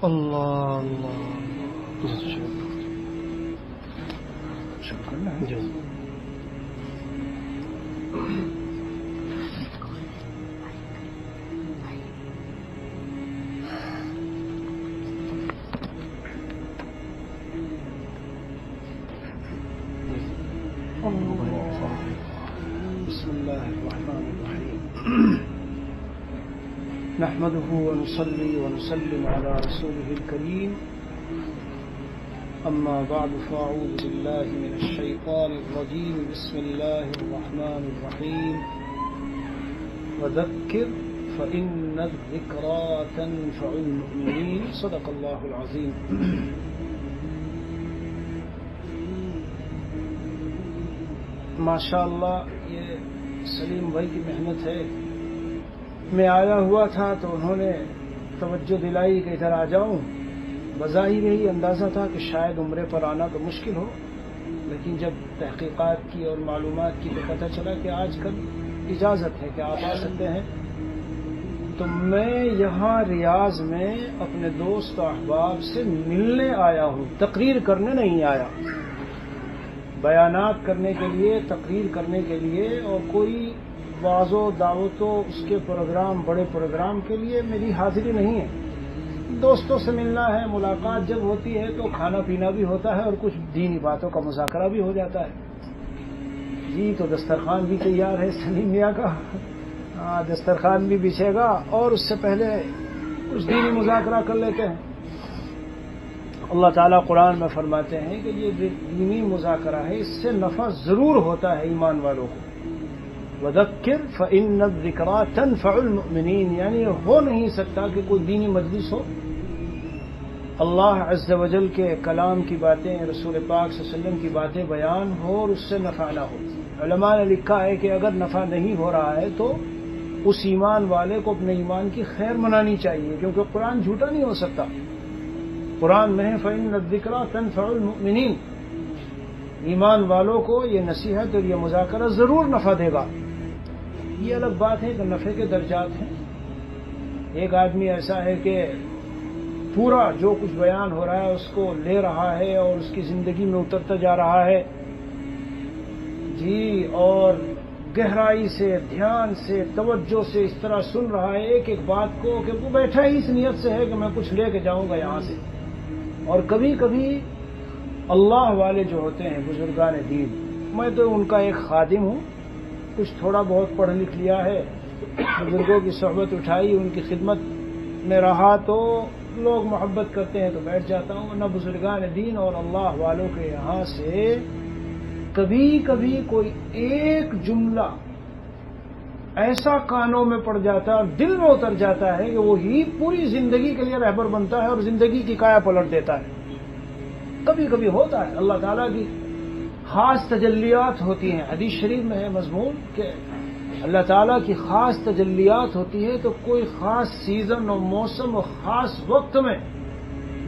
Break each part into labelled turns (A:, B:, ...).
A: اللہ اللہ
B: شروع کرنا ہے.
A: جی
B: بسم الله الرحمن الرحيم. نحمده ونصلي ونسلم على رسوله الكريم. أما بعد فأعوذ بالله من الشيطان الرجيم. بسم الله الرحمن الرحيم. وذكر فإن الذكرى تنفع المؤمنين. صدق الله العظيم. ماشاء اللہ یہ سلیم بھائی کی محنت ہے. میں آیا ہوا تھا تو انہوں نے توجہ دلائی کہ ادھر آ جاؤں. بظاہر یہی اندازہ تھا کہ شاید عمرے پر آنا تو مشکل ہو، لیکن جب تحقیقات کی اور معلومات کی تو پتہ چلا کہ آج کل اجازت ہے کہ آپ آ سکتے ہیں. تو میں یہاں ریاض میں اپنے دوست و احباب سے ملنے آیا ہوں، تقریر کرنے نہیں آیا. بیانات کرنے کے لیے، تقریر کرنے کے لیے اور کوئی واعظ و دعوت و اس کے پروگرام، بڑے پروگرام کے لیے میری حاضری نہیں ہے. دوستوں سے ملنا ہے، ملاقات جب ہوتی ہے تو کھانا پینا بھی ہوتا ہے اور کچھ دینی باتوں کا مذاکرہ بھی ہو جاتا ہے. جی تو دسترخوان بھی تیار ہے سلیم میاں کا. دسترخوان بھی بچھے گا اور اس سے پہلے کچھ دینی مذاکرہ کر لیتے ہیں. اللہ تعالیٰ قرآن میں فرماتے ہیں کہ یہ دینی مذاکرہ ہے، اس سے نفع ضرور ہوتا ہے ایمان والوں کو. وذکر فإن الذکریٰ تنفع المؤمنین، یعنی ہو نہیں سکتا کہ کوئی دینی مجلس ہو، اللہ عز و جل کے کلام کی باتیں، رسول پاک صلی اللہ علیہ وسلم کی باتیں بیان ہو اور اس سے نفع نہ ہو. علماء نے لکھا ہے کہ اگر نفع نہیں ہو رہا ہے تو اس ایمان والے کو اپنے ایمان کی خیر منانی چاہیے، کیونکہ قرآن جھوٹا نہیں ہو سکتا. قرآن میں ہے فإن الذکریٰ تنفع المؤمنین، ایمان والوں کو یہ نصیحت اور یہ مذاکرہ ضرور نفع دے گا. یہ الگ بات ہے کہ نفع کے درجات ہیں. ایک آدمی ایسا ہے کہ پورا جو کچھ بیان ہو رہا ہے اس کو لے رہا ہے اور اس کی زندگی میں اترتا جا رہا ہے جی، اور گہرائی سے، دھیان سے، توجہ سے اس طرح سن رہا ہے ایک ایک بات کو کہ وہ بیٹھا ہی اس نیت سے ہے کہ میں کچھ لے کے جاؤں گا یہاں سے. اور کبھی کبھی اللہ والے جو ہوتے ہیں بزرگان دین، میں تو ان کا ایک خادم ہوں، کچھ تھوڑا بہت پڑھ لکھ لیا ہے، بزرگوں کی صحبت اٹھائی، ان کی خدمت میں رہا تو لوگ محبت کرتے ہیں تو بیٹھ جاتا ہوں. ورنہ بزرگان دین اور اللہ والوں کے یہاں سے کبھی کبھی کوئی ایک جملہ ایسا کانوں میں پڑ جاتا ہے اور دل میں اتر جاتا ہے کہ وہی پوری زندگی کے لیے رہبر بنتا ہے اور زندگی کی کایا پلٹ دیتا ہے. کبھی کبھی ہوتا ہے، اللہ تعالیٰ کی خاص تجلیات ہوتی ہیں. حدیث شریف میں ہے مضمون کہ اللہ تعالیٰ کی خاص تجلیات ہوتی ہے تو کوئی خاص سیزن اور موسم اور خاص وقت میں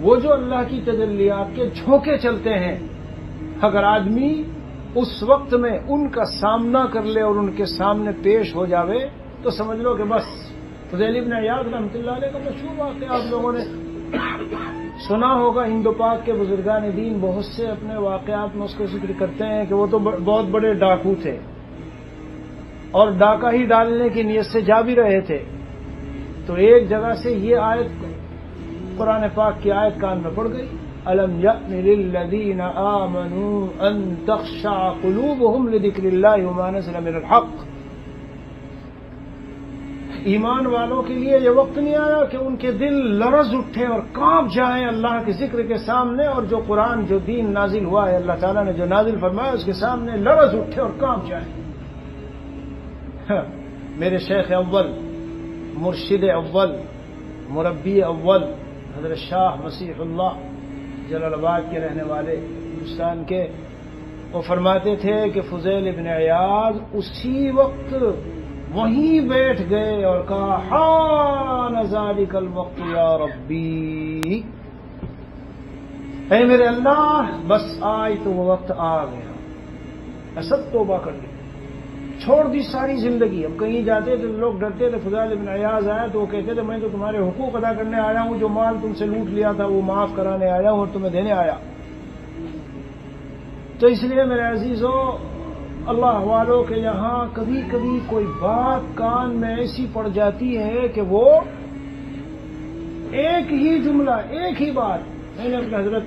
B: وہ جو اللہ کی تجلیات کے جھونکے چلتے ہیں، اگر آدمی اس وقت میں ان کا سامنا کر لے اور ان کے سامنے پیش ہو جاوے تو سمجھ لو کہ بس. فضیل ابن عیاض رحمۃ اللہ علیہ کا مشہور واقعہ آپ لوگوں نے سنا ہوگا. ہند و پاک کے بزرگان دین بہت سے اپنے واقعات میں اس کو ذکر کرتے ہیں کہ وہ تو بہت بڑے ڈاکو تھے اور ڈاکہ ہی ڈالنے کی نیت سے جا بھی رہے تھے. تو ایک جگہ سے یہ آیت، قرآن پاک کی آیت کان میں پڑ گئی، أَلَمْ يَأْنِ لِلَّذِينَ آمَنُوا أَن تَخْشَعَ قُلُوبُهُمْ لِذِكْرِ اللَّهِ وَمَا نَزَلَ مِنَ الْحَقِّ. ایمان والوں کے لیے یہ وقت نہیں آیا کہ ان کے دل لرز اٹھے اور کانپ جائیں اللہ کے ذکر کے سامنے، اور جو قرآن، جو دین نازل ہوا ہے، اللہ تعالیٰ نے جو نازل فرمایا اس کے سامنے لرز اٹھے اور کانپ جائیں. میرے شیخ اول، مرشد اول، مربی اول حضرت شاہ مسیح اللہ جلال آباد کے رہنے والے، ہندوستان کے، وہ فرماتے تھے کہ فضیل ابن عیاض اسی وقت وہیں بیٹھ گئے اور کہا حان ذالک الوقت یا ربی، اے میرے اللہ بس آج تو وہ وقت آ گیا. اسد توبہ کر لی، چھوڑ دی ساری زندگی. اب کہیں جاتے تو لوگ ڈرتے تھے. فضیل بن عیاض آیا تو وہ کہتے تھے میں تو تمہارے حقوق ادا کرنے آیا ہوں, جو مال تم سے لوٹ لیا تھا وہ معاف کرانے آیا ہوں اور تمہیں دینے آیا. تو اس لیے میرے عزیزو, اللہ والوں کے یہاں کبھی کبھی کوئی بات کان میں ایسی پڑ جاتی ہے کہ وہ ایک ہی جملہ, ایک ہی بات. میں نے اپنے حضرت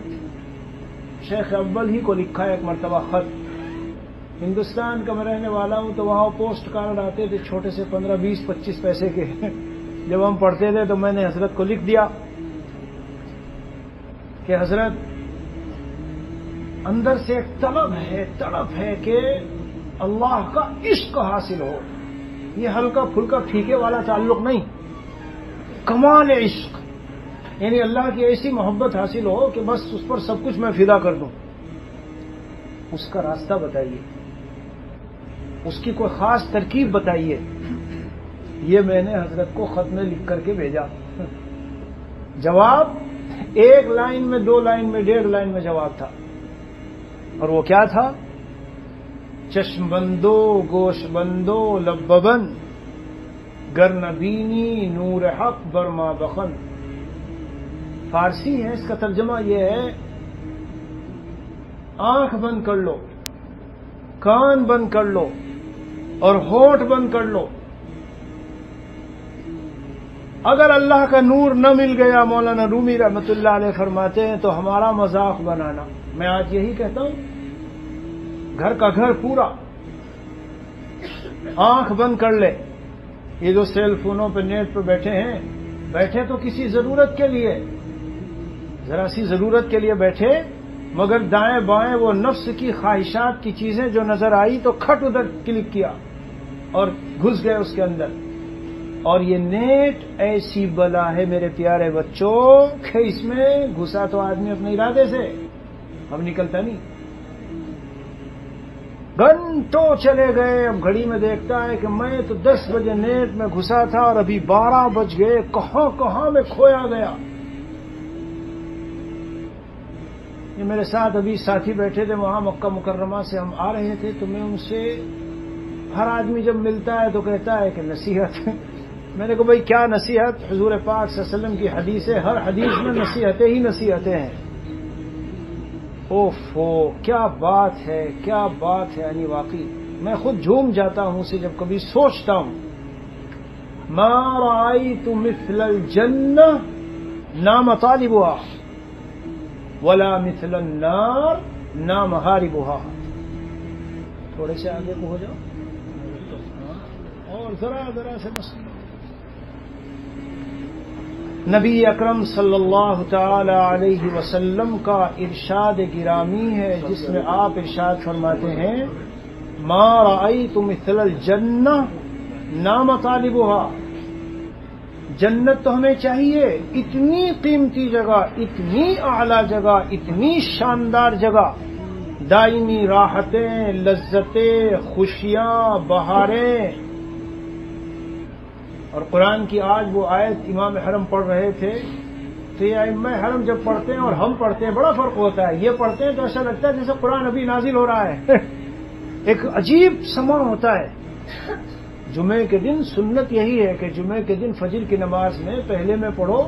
B: شیخ اول ہی کو لکھا ہے ایک مرتبہ خط. ہندوستان کا میں رہنے والا ہوں تو وہاں پوسٹ کارڈ آتے تھے چھوٹے سے 15, 20, 25 پیسے کے. جب ہم پڑھتے تھے تو میں نے حضرت کو لکھ دیا کہ حضرت اندر سے ایک تڑپ ہے کہ اللہ کا عشق حاصل ہو. یہ ہلکا پھلکا پھیکے والا تعلق نہیں, کمال عشق, یعنی اللہ کی ایسی محبت حاصل ہو کہ بس اس پر سب کچھ میں فدا کر دوں. اس کا راستہ بتائیے, اس کی کوئی خاص ترکیب بتائیے. یہ میں نے حضرت کو خط میں لکھ کر کے بھیجا. جواب 1 لائن میں, 2 لائن میں, 1.5 لائن میں جواب تھا. اور وہ کیا تھا؟ چشم بندو گوش بندو لببن گر نبینی نور حق برما بخن. فارسی ہے, اس کا ترجمہ یہ ہے آنکھ بند کر لو, کان بند کر لو اور ہونٹ بند کر لو. اگر اللہ کا نور نہ مل گیا, مولانا رومی رحمت اللہ علیہ فرماتے ہیں, تو ہمارا مذاق بنانا. میں آج یہی کہتا ہوں, گھر کا گھر پورا آنکھ بند کر لے. یہ جو سیل فونوں پہ نیٹ پہ بیٹھے ہیں, بیٹھے تو کسی ضرورت کے لیے, ذرا سی ضرورت کے لیے بیٹھے, مگر دائیں بائیں وہ نفس کی خواہشات کی چیزیں جو نظر آئی تو کھٹ ادھر کلک کیا اور گھس گئے اس کے اندر. اور یہ نیٹ ایسی بلا ہے میرے پیارے بچوں کہ اس میں گھسا تو آدمی اپنے ارادے سے, اب نکلتا نہیں. گھنٹوں چلے گئے, اب گھڑی میں دیکھتا ہے کہ میں تو 10 بجے نیٹ میں گھسا تھا اور ابھی 12 بج گئے, کہاں میں کھویا گیا. یہ میرے ساتھ ابھی ساتھی بیٹھے تھے وہاں مکہ مکرمہ سے, ہم آ رہے تھے تو میں ان سے, ہر آدمی جب ملتا ہے تو کہتا ہے کہ نصیحت. میں نے کہا بھائی کیا نصیحت؟ حضور پاک صلی اللہ علیہ وسلم کی حدیث ہے, ہر حدیث میں نصیحتیں ہی نصیحتیں ہیں. اوفو کیا بات ہے, کیا بات ہے. یعنی واقعی میں خود جھوم جاتا ہوں اسے جب کبھی سوچتا ہوں. ما رأيت مثل الجنہ نا مطالبها ولا مثل النار نا محاربها. تھوڑے سے آگے کو ہو جاؤ اور ذرا سے مسئلہ. نبی اکرم صلی اللہ تعالی علیہ وسلم کا ارشاد گرامی ہے جس میں آپ ارشاد فرماتے ہیں ما رأیت مثل الجنہ نا مطالبها. جنت تو ہمیں چاہیے, اتنی قیمتی جگہ, اتنی اعلی جگہ, اتنی شاندار جگہ, دائمی راحتیں, لذتیں, خوشیاں, بہاریں. اور قرآن کی آج وہ آیت امام حرم پڑھ رہے تھے تو یہ ائمہ حرم جب پڑھتے ہیں اور ہم پڑھتے ہیں بڑا فرق ہوتا ہے. یہ پڑھتے ہیں تو ایسا لگتا ہے جیسے قرآن ابھی نازل ہو رہا ہے. ایک عجیب سما ہوتا ہے. جمعے کے دن سنت یہی ہے کہ جمعے کے دن فجر کی نماز میں پہلے میں پڑھو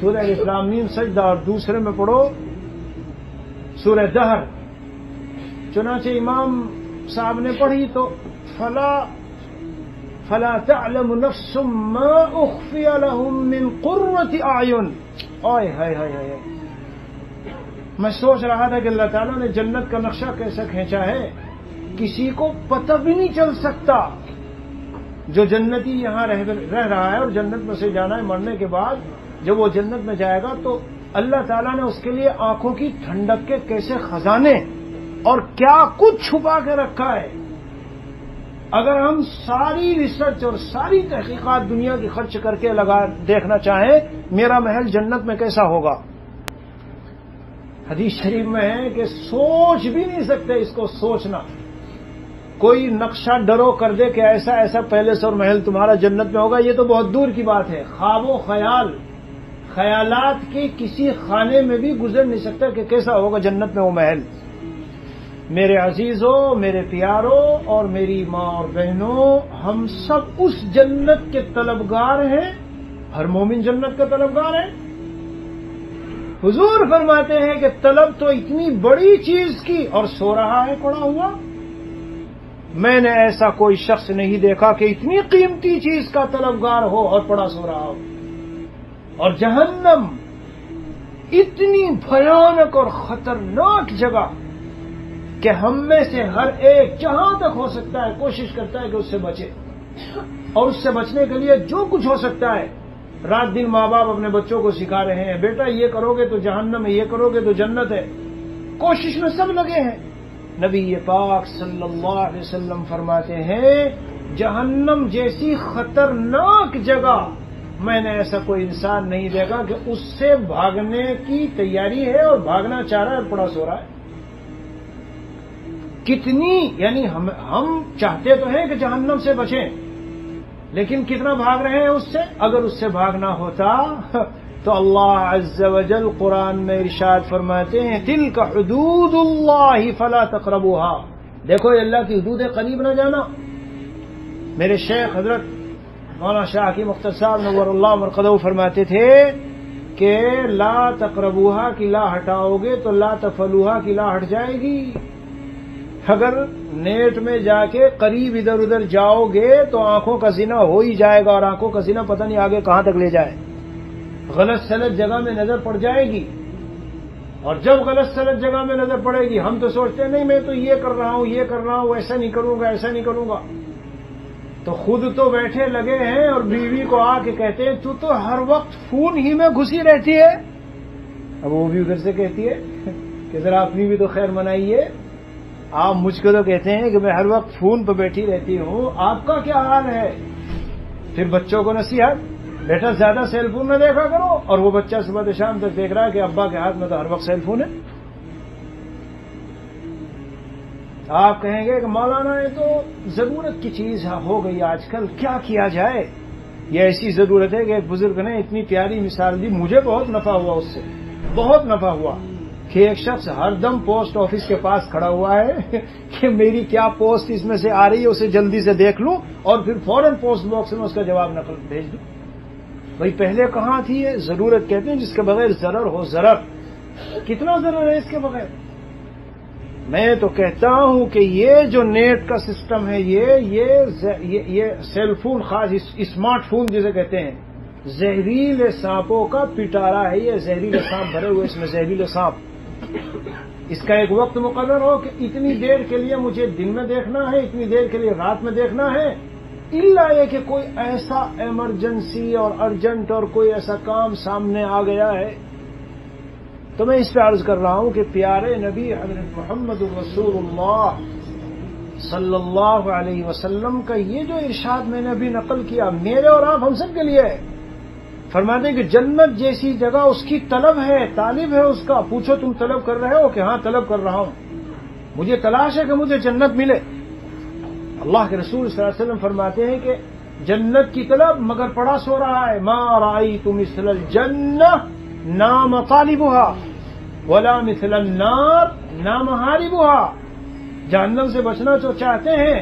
B: سورہ الف لام میم سجدہ اور دوسرے میں پڑھو سورہ دہر. چنانچہ امام صاحب نے پڑھی تو فلا تعلم نفس ما اخفی لهم من قرۃ اعین. اوئے ہائے ہائے ہائے, میں سوچ رہا تھا کہ اللہ تعالیٰ نے جنت کا نقشہ کیسا کھینچا ہے, کسی کو پتہ بھی نہیں چل سکتا. جو جنتی یہاں رہ رہا ہے اور جنت میں سے جانا ہے مرنے کے بعد, جب وہ جنت میں جائے گا تو اللہ تعالیٰ نے اس کے لیے آنکھوں کی ٹھنڈک کے کیسے خزانے اور کیا کچھ چھپا کے رکھا ہے. اگر ہم ساری ریسرچ اور ساری تحقیقات دنیا کی خرچ کر کے دیکھنا چاہیں میرا محل جنت میں کیسا ہوگا, حدیث شریف میں ہے کہ سوچ بھی نہیں سکتے اس کو سوچنا. کوئی نقشہ ڈرو کر دے کہ ایسا ایسا پیلس اور محل تمہارا جنت میں ہوگا, یہ تو بہت دور کی بات ہے. خواب و خیالات کے کسی خانے میں بھی گزر نہیں سکتا کہ کیسا ہوگا جنت میں وہ محل. میرے عزیزوں، میرے پیاروں اور میری ماں اور بہنوں، ہم سب اس جنت کے طلبگار ہیں. ہر مومن جنت کا طلبگار ہے. حضور فرماتے ہیں کہ طلب تو اتنی بڑی چیز کی اور سو رہا ہے پڑا ہوا. میں نے ایسا کوئی شخص نہیں دیکھا کہ اتنی قیمتی چیز کا طلبگار ہو اور پڑا سو رہا ہو. اور جہنم اتنی بھیانک اور خطرناک جگہ کہ ہم میں سے ہر ایک جہاں تک ہو سکتا ہے کوشش کرتا ہے کہ اس سے بچے، اور اس سے بچنے کے لیے جو کچھ ہو سکتا ہے رات دن ماں باپ اپنے بچوں کو سکھا رہے ہیں، بیٹا یہ کرو گے تو جہنم ہے، یہ کرو گے تو جنت ہے. کوشش میں سب لگے ہیں. نبی پاک صلی اللہ علیہ وسلم فرماتے ہیں جہنم جیسی خطرناک جگہ میں نے ایسا کوئی انسان نہیں دیکھا کہ اس سے بھاگنے کی تیاری ہے اور بھاگنا چاہ رہا ہے، پڑا سو رہا ہے. کتنی یعنی ہم چاہتے تو ہیں کہ جہنم سے بچیں، لیکن کتنا بھاگ رہے ہیں اس سے. اگر اس سے بھاگنا ہوتا تو اللہ عز و جل قرآن میں ارشاد فرماتے ہیں تلک حدود اللہ فلا تقربوها. دیکھو یہ اللہ کی حدود ہے، قریب نہ جانا. میرے شیخ حضرت مولانا شاہ کی مختار صاحب نور اللہ مرقدہ فرماتے تھے کہ لا تقربوها کی لا ہٹاؤ گے تو لا تفعلوها کی لا ہٹ جائے گی. اگر نیٹ میں جا کے قریب ادھر ادھر جاؤ گے تو آنکھوں کا زنا ہو ہی جائے گا، اور آنکھوں کا زنا پتہ نہیں آگے کہاں تک لے جائے. غلط سلط جگہ میں نظر پڑ جائے گی، اور جب غلط سلط جگہ میں نظر پڑے گی ہم تو سوچتے ہیں نہیں میں تو یہ کر رہا ہوں، یہ کر رہا ہوں، ایسا نہیں کروں گا، ایسا نہیں کروں گا. تو خود تو بیٹھے لگے ہیں اور بیوی کو آ کے کہتے ہیں تو ہر وقت فون ہی میں گھسی رہتی ہے. اب وہ بھی ادھر سے کہتی ہے کہ ذرا اپنی بھی تو خیر منائیے. آپ مجھ کو تو کہتے ہیں کہ میں ہر وقت فون پہ بیٹھی رہتی ہوں، آپ کا کیا حال ہے؟ پھر بچوں کو نصیحت، بیٹا زیادہ سیل فون نہ دیکھا کرو، اور وہ بچہ صبح سے شام تک دیکھ رہا ہے کہ ابا کے ہاتھ میں تو ہر وقت سیل فون ہے. آپ کہیں گے کہ مولانا یہ تو ضرورت کی چیز ہو گئی آج کل، کیا کیا جائے؟ یہ ایسی ضرورت ہے کہ ایک بزرگ نے اتنی پیاری مثال دی، مجھے بہت نفع ہوا اس سے، بہت نفع ہوا کہ ایک شخص ہر دم پوسٹ آفس کے پاس کھڑا ہوا ہے کہ میری کیا پوسٹ اس میں سے آ رہی ہے اسے جلدی سے دیکھ لوں اور پھر فوراً پوسٹ باکس میں اس کا جواب نقل بھیج دوں. بھائی پہلے کہاں تھی یہ ضرورت؟ کہتے ہیں جس کے بغیر ضرر ہو ضرر. کتنا ضرر ہے اس کے بغیر؟ میں تو کہتا ہوں کہ یہ جو نیٹ کا سسٹم ہے، یہ سیل فون، خاص اسمارٹ فون جسے کہتے ہیں، زہریلے سانپوں کا پٹارا ہے. یہ زہریلے سانپ بھرے ہوئے اس میں زہریلے سانپ. اس کا ایک وقت مقرر ہو کہ اتنی دیر کے لیے مجھے دن میں دیکھنا ہے، اتنی دیر کے لیے رات میں دیکھنا ہے، الا یہ کہ کوئی ایسا ایمرجنسی اور ارجنٹ اور کوئی ایسا کام سامنے آ گیا ہے. تو میں اس پہ عرض کر رہا ہوں کہ پیارے نبی حضرت محمد رسول اللہ صلی اللہ علیہ وسلم کا یہ جو ارشاد میں نے ابھی نقل کیا میرے اور آپ ہم سب کے لیے ہے. فرماتے ہیں کہ جنت جیسی جگہ اس کی طلب ہے، طالب ہے اس کا. پوچھو تم طلب کر رہے ہو؟ کہ ہاں طلب کر رہا ہوں، مجھے تلاش ہے کہ مجھے جنت ملے. اللہ کے رسول صلی اللہ علیہ وسلم فرماتے ہیں کہ جنت کی طلب مگر پڑا سو رہا ہے. ما رأیت مثل الجنہ نام طالبها ولا مثل النار نام حاربها. جہنم سے بچنا تو چاہتے ہیں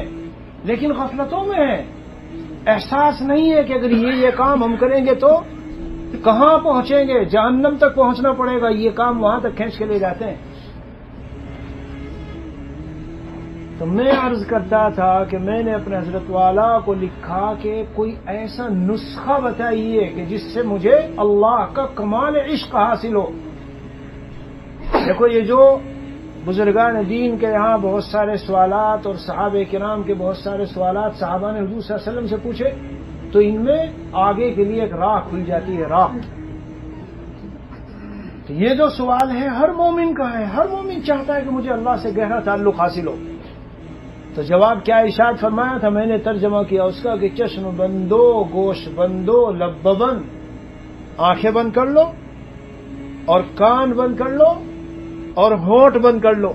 B: لیکن غفلتوں میں ہیں، احساس نہیں ہے کہ اگر یہ کام ہم کریں گے تو کہاں پہنچیں گے، جہنم تک پہنچنا پڑے گا، یہ کام وہاں تک کھینچ کے لے جاتے ہیں. تو میں عرض کرتا تھا کہ میں نے اپنے حضرت والا کو لکھا کہ کوئی ایسا نسخہ بتائیے کہ جس سے مجھے اللہ کا کمال عشق حاصل ہو. دیکھو یہ جو بزرگان دین کے یہاں بہت سارے سوالات اور صحابہ کرام کے بہت سارے سوالات صحابہ نے حضور صلی اللہ علیہ وسلم سے پوچھے تو ان میں آگے کے لیے ایک راہ کھل جاتی ہے، راہ. تو یہ جو سوال ہے ہر مومن کا ہے، ہر مومن چاہتا ہے کہ مجھے اللہ سے گہرا تعلق حاصل ہو. تو جواب کیا ارشاد فرمایا تھا؟ میں نے ترجمہ کیا اس کا کہ چشم بندو، گوش بندو، لب بند، آنکھیں بند کر لو اور کان بند کر لو اور ہونٹ بند کر لو.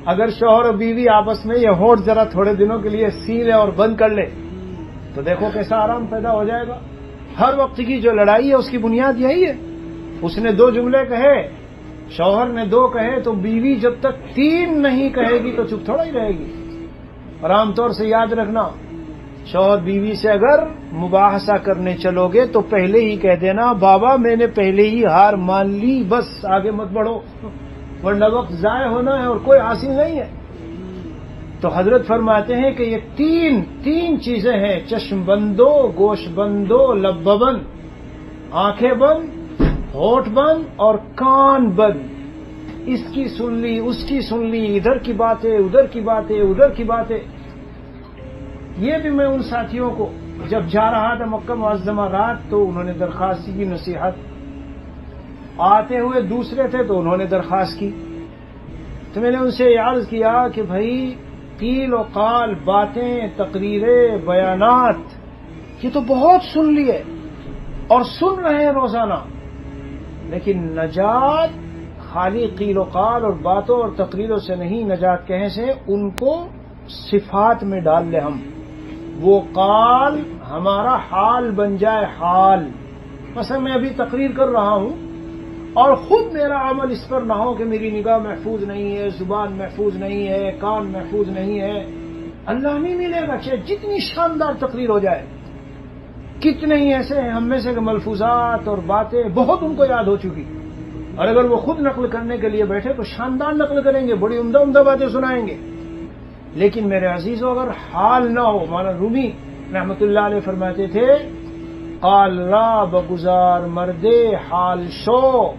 B: اگر شوہر اور بیوی آپس میں یہ ہونٹ ذرا تھوڑے دنوں کے لیے سی لے اور بند کر لے تو دیکھو کیسا آرام پیدا ہو جائے گا. ہر وقت کی جو لڑائی ہے اس کی بنیاد یہی ہے. اس نے دو جملے کہے شوہر نے 2 کہے تو بیوی جب تک 3 نہیں کہے گی تو چپ تھوڑا ہی رہے گی. اور عام طور سے یاد رکھنا، شوہر بیوی سے اگر مباحثہ کرنے چلو گے تو پہلے ہی کہہ دینا بابا میں نے پہلے ہی ہار مان لی، بس آگے مت بڑھو، ورنہ وقت ضائع ہونا ہے اور کوئی حاصل نہیں ہے. تو حضرت فرماتے ہیں کہ یہ تین چیزیں ہیں، چشم بندو، گوش بندو، لب بند، آنکھیں بند، ہونٹ بند اور کان بند. اس کی سن لی، اس کی سن لی، ادھر کی باتیں، ادھر کی باتیں، ادھر کی باتیں. یہ بھی میں ان ساتھیوں کو جب جا رہا تھا مکہ معظمہ رات تو انہوں نے درخواست کی نصیحت، آتے ہوئے دوسرے تھے تو انہوں نے درخواست کی. تو میں نے ان سے عرض کیا کہ بھائی قیل و قال، باتیں، تقریریں، بیانات، یہ تو بہت سن لیے اور سن رہے ہیں روزانہ، لیکن نجات خالی قیل و قال اور باتوں اور تقریروں سے نہیں، نجات کہیں سے ان کو صفات میں ڈال لے ہم. وہ قال ہمارا حال بن جائے حال. مثلا میں ابھی تقریر کر رہا ہوں اور خود میرا عمل اس پر نہ ہو کہ میری نگاہ محفوظ نہیں ہے، زبان محفوظ نہیں ہے، کان محفوظ نہیں ہے، اللہ نہیں ملے گا چاہے جتنی شاندار تقریر ہو جائے. کتنے ہی ایسے ہیں ہم میں سے کہ ملفوظات اور باتیں بہت ان کو یاد ہو چکی، اور اگر وہ خود نقل کرنے کے لیے بیٹھے تو شاندار نقل کریں گے، بڑی عمدہ باتیں سنائیں گے. لیکن میرے عزیزو اگر حال نہ ہو، مولانا رومی رحمت اللہ علیہ فرماتے تھے قال را بگزار مردے حال شو،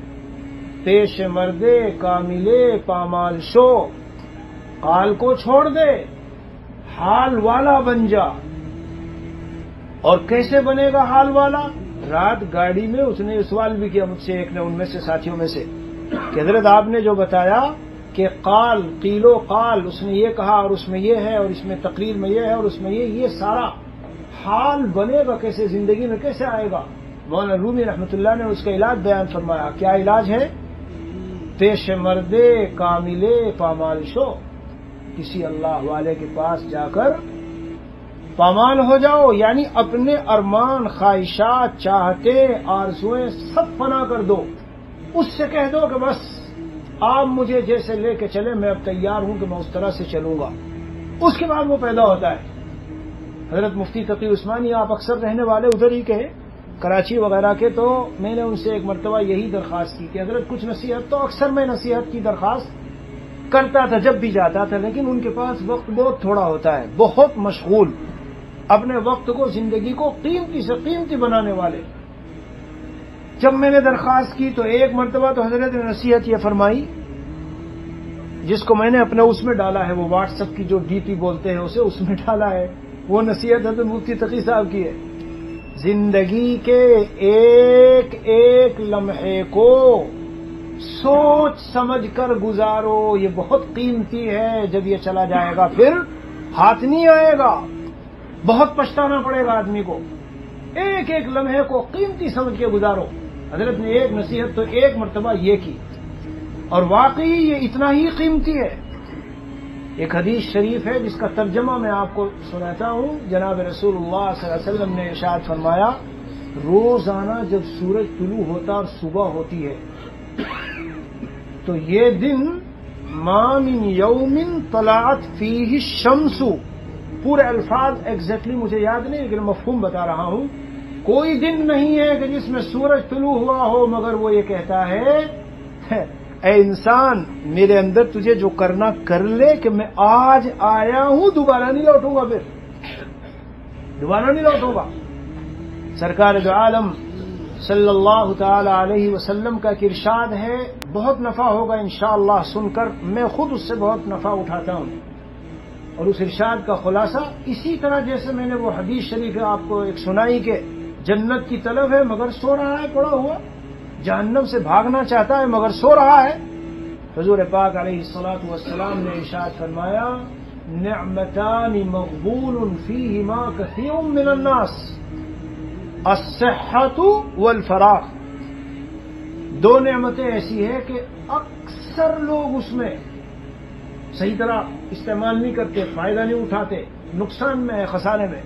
B: پیش مردے کاملے پامال شو. قال کو چھوڑ دے، حال والا بن جا. اور کیسے بنے گا حال والا؟ رات گاڑی میں اس نے سوال بھی کیا مجھ سے، ایک نے ان میں سے ساتھیوں میں سے، کہ حضرت آپ نے جو بتایا کہ قال قیل و قال، اس نے یہ کہا اور اس میں یہ ہے اور اس میں تقریر میں یہ ہے اور اس میں یہ سارا حال بنے گا کیسے، زندگی میں کیسے آئے گا؟ مولانا رومی رحمت اللہ نے اس کا علاج بیان فرمایا. کیا علاج ہے؟ پیش مردے کاملے پامال شو. کسی اللہ والے کے پاس جا کر پامال ہو جاؤ، یعنی اپنے ارمان، خواہشات، چاہتے، آرزویں سب فنا کر دو. اس سے کہہ دو کہ بس آپ مجھے جیسے لے کے چلے میں اب تیار ہوں کہ میں اس طرح سے چلوں گا. اس کے بعد وہ پیدا ہوتا ہے. حضرت مفتی تقی عثمانی آپ اکثر رہنے والے ادھر ہی کے کراچی وغیرہ کے، تو میں نے ان سے ایک مرتبہ یہی درخواست کی کہ حضرت کچھ نصیحت. تو اکثر میں نصیحت کی درخواست کرتا تھا جب بھی جاتا تھا، لیکن ان کے پاس وقت بہت تھوڑا ہوتا ہے، بہت مشغول، اپنے وقت کو، زندگی کو قیمتی سے قیمتی بنانے والے. جب میں نے درخواست کی تو ایک مرتبہ تو حضرت نے نصیحت یہ فرمائی، جس کو میں نے اپنے اس میں ڈالا ہے، وہ واٹس ایپ کی جو ڈی پی بولتے ہیں اسے اس میں ڈالا ہے. وہ نصیحت حضرت مفتی تقی صاحب کی ہے، زندگی کے ایک ایک لمحے کو سوچ سمجھ کر گزارو، یہ بہت قیمتی ہے. جب یہ چلا جائے گا پھر ہاتھ نہیں آئے گا، بہت پچھتانا پڑے گا آدمی کو. ایک ایک لمحے کو قیمتی سمجھ کے گزارو. حضرت نے ایک نصیحت تو ایک مرتبہ یہ کی، اور واقعی یہ اتنا ہی قیمتی ہے. ایک حدیث شریف ہے جس کا ترجمہ میں آپ کو سناتا ہوں. جناب رسول اللہ صلی اللہ علیہ وسلم نے ارشاد فرمایا، روزانہ جب سورج طلوع ہوتا اور صبح ہوتی ہے تو یہ دن ما من یوم طلعت فیہ الشمس، پورے الفاظ ایگزیکٹلی مجھے یاد نہیں لیکن مفہوم بتا رہا ہوں، کوئی دن نہیں ہے کہ جس میں سورج طلوع ہوا ہو مگر وہ یہ کہتا ہے اے انسان میرے اندر تجھے جو کرنا کر لے کہ میں آج آیا ہوں، دوبارہ نہیں لوٹوں گا، پھر دوبارہ نہیں لوٹوں گا. سرکار دو عالم صلی اللہ تعالی علیہ وسلم کا ایک ارشاد ہے، بہت نفع ہوگا انشاءاللہ سن کر، میں خود اس سے بہت نفع اٹھاتا ہوں. اور اس ارشاد کا خلاصہ اسی طرح جیسے میں نے وہ حدیث شریف آپ کو ایک سنائی کہ جنت کی طلب ہے مگر سو رہا ہے پڑا ہوا، جہنم سے بھاگنا چاہتا ہے مگر سو رہا ہے. حضور پاک علیہ الصلوۃ والسلام نے ارشاد فرمایا، نعمتان مغبون فیہما کثیر من الناس، الصحۃ والفراغ. دو نعمتیں ایسی ہیں کہ اکثر لوگ اس میں صحیح طرح استعمال نہیں کرتے، فائدہ نہیں اٹھاتے، نقصان میں ہے، خسارے میں.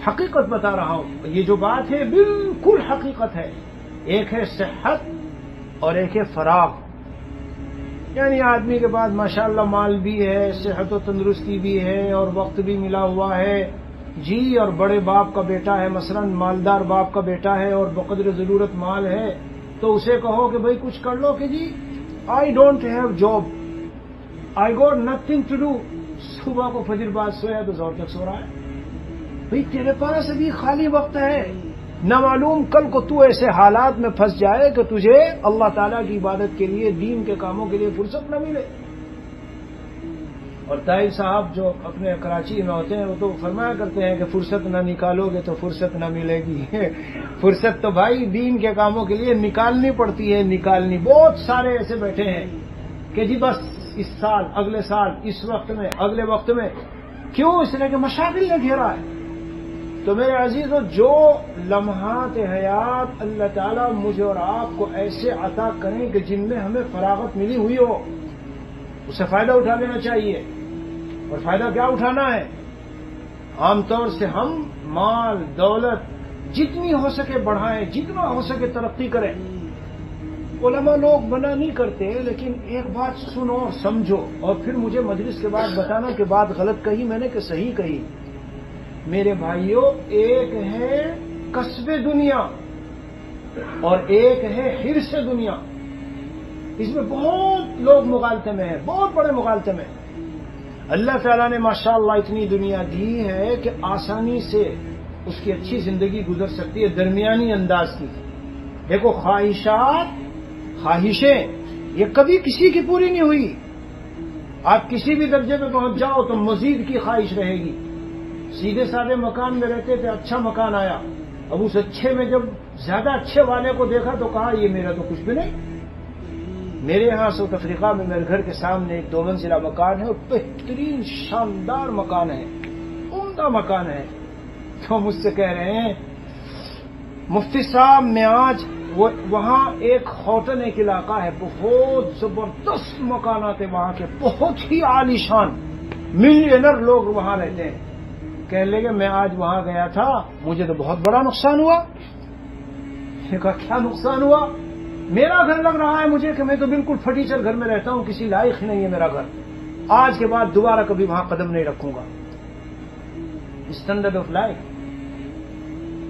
B: حقیقت بتا رہا ہوں، یہ جو بات ہے بالکل حقیقت ہے. ایک ہے صحت اور ایک ہے فراغ، یعنی آدمی کے پاس ماشاءاللہ مال بھی ہے، صحت و تندرستی بھی ہے اور وقت بھی ملا ہوا ہے جی، اور بڑے باپ کا بیٹا ہے، مثلا مالدار باپ کا بیٹا ہے اور بقدر ضرورت مال ہے، تو اسے کہو کہ بھائی کچھ کر لو کہ جی I don't have job, I got nothing to do, صبح کو فجر بعد سویا تو زور تک سو رہا ہے، بھائی تیرے پاس ابھی خالی وقت ہے، نہ معلوم کل کو تو ایسے حالات میں پھنس جائے کہ تجھے اللہ تعالیٰ کی عبادت کے لیے، دین کے کاموں کے لیے فرصت نہ ملے۔ اور طاہر صاحب جو اپنے کراچی میں ہوتے ہیں وہ تو فرمایا کرتے ہیں کہ فرصت نہ نکالو گے تو فرصت نہ ملے گی فرصت تو بھائی دین کے کاموں کے لیے نکالنی پڑتی ہے، نکالنی۔ بہت سارے ایسے بیٹھے ہیں کہ جی بس اس سال، اگلے سال، اس وقت میں، اگلے وقت میں، کیوں؟ اس لیے کہ مشاغل نے گھیرا ہے۔ تو میرے عزیزو، جو لمحات حیات اللہ تعالیٰ مجھے اور آپ کو ایسے عطا کریں کہ جن میں ہمیں فراغت ملی ہوئی ہو، اسے فائدہ اٹھا لینا چاہیے۔ اور فائدہ کیا اٹھانا ہے؟ عام طور سے ہم مال دولت جتنی ہو سکے بڑھائیں، جتنا ہو سکے ترقی کریں۔ علماء لوگ منع نہیں کرتے، لیکن ایک بات سنو اور سمجھو، اور پھر مجھے مجلس کے بعد بتانا کہ بات غلط کہی میں نے کہ صحیح کہی۔ میرے بھائیوں، ایک ہے کسب دنیا اور ایک ہے حرص دنیا۔ اس میں بہت لوگ مغالطے میں ہیں، بہت بڑے مغالطے میں۔ اللہ تعالیٰ نے ماشاءاللہ اتنی دنیا دی ہے کہ آسانی سے اس کی اچھی زندگی گزر سکتی ہے، درمیانی انداز کی۔ دیکھو، خواہشیں یہ کبھی کسی کی پوری نہیں ہوئی۔ آپ کسی بھی درجے پہ پہنچ جاؤ تو مزید کی خواہش رہے گی۔ سیدھے سادے مکان میں رہتے تھے، اچھا مکان آیا، اب اس اچھے میں جب زیادہ اچھے والے کو دیکھا تو کہا یہ میرا تو کچھ بھی نہیں۔ میرے یہاں ساؤتھ افریقہ میں میرے گھر کے سامنے ایک 2 منزلہ مکان ہے اور بہترین شاندار مکان ہے، عمدہ مکان ہے۔ تو مجھ سے کہہ رہے ہیں مفتی صاحب، میں آج وہاں ایک ہوٹل ایک علاقہ ہے، بہت زبردست مکانات ہیں وہاں کے، بہت ہی عالی شان، ملینر لوگ وہاں رہتے ہیں۔ کہنے لگے میں آج وہاں گیا تھا، مجھے تو بہت بڑا نقصان ہوا۔ میں کہا کیا نقصان ہوا؟ میرا گھر لگ رہا ہے مجھے کہ میں تو بالکل فرنیچر گھر میں رہتا ہوں، کسی لائق ہی نہیں ہے میرا گھر، آج کے بعد دوبارہ کبھی وہاں قدم نہیں رکھوں گا۔ اسٹینڈرڈ آف لائف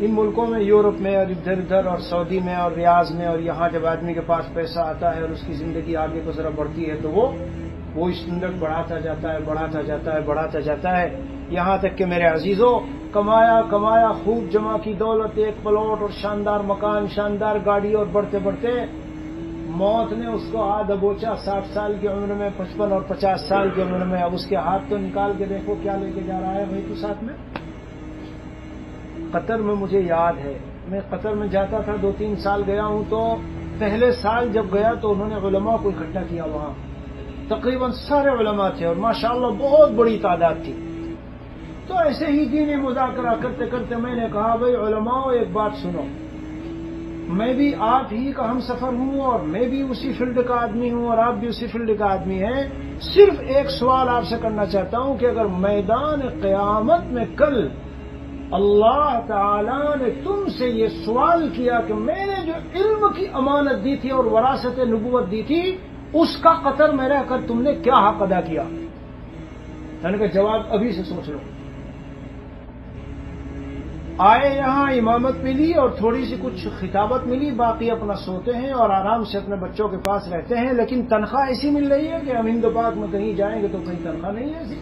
B: ان ملکوں میں، یورپ میں اور ادھر ادھر اور سعودی میں اور ریاض میں، اور یہاں جب آدمی کے پاس پیسہ آتا ہے اور اس کی زندگی آگے کو ذرا بڑھتی ہے تو وہ اسٹینڈرڈ بڑھاتا جاتا ہے، بڑھاتا جاتا ہے، بڑھاتا جاتا ہے، یہاں تک کہ میرے عزیزوں، کمایا خوب جمع کی دولت، ایک پلاٹ اور شاندار مکان، شاندار گاڑی، اور بڑھتے بڑھتے موت نے اس کو آدھ دبوچا 60 سال کی عمر میں، 55 اور 50 سال کی عمر میں۔ اب اس کے ہاتھ تو نکال کے دیکھو کیا لے کے جا رہا ہے بھائی تو ساتھ میں۔ قطر میں مجھے یاد ہے، میں قطر میں جاتا تھا، 2-3 سال گیا ہوں، تو پہلے سال جب گیا تو انہوں نے علماء کو اکٹھا کیا، وہاں تقریباً سارے علماء تھے اور ماشاءاللہ بہت بڑی تعداد تھی۔ تو ایسے ہی دینی مذاکرہ کرتے کرتے میں نے کہا بھائی علماء ایک بات سنو، میں بھی آپ ہی کا ہم سفر ہوں اور میں بھی اسی فیلڈ کا آدمی ہوں اور آپ بھی اسی فیلڈ کا آدمی ہیں، صرف ایک سوال آپ سے کرنا چاہتا ہوں کہ اگر میدان قیامت میں کل اللہ تعالیٰ نے تم سے یہ سوال کیا کہ میں نے جو علم کی امانت دی تھی اور وراثت نبوت دی تھی اس کا قطر میں رہ کر تم نے کیا حق ادا کیا؟ میں نے کہا جواب ابھی سے سوچ لو۔ آئے یہاں امامت ملی اور تھوڑی سی کچھ خطابت ملی، باقی اپنا سوتے ہیں اور آرام سے اپنے بچوں کے پاس رہتے ہیں، لیکن تنخواہ ایسی مل رہی ہے کہ ہم ہند پاک میں کہیں جائیں گے تو کہیں تنخواہ نہیں ہے ایسی۔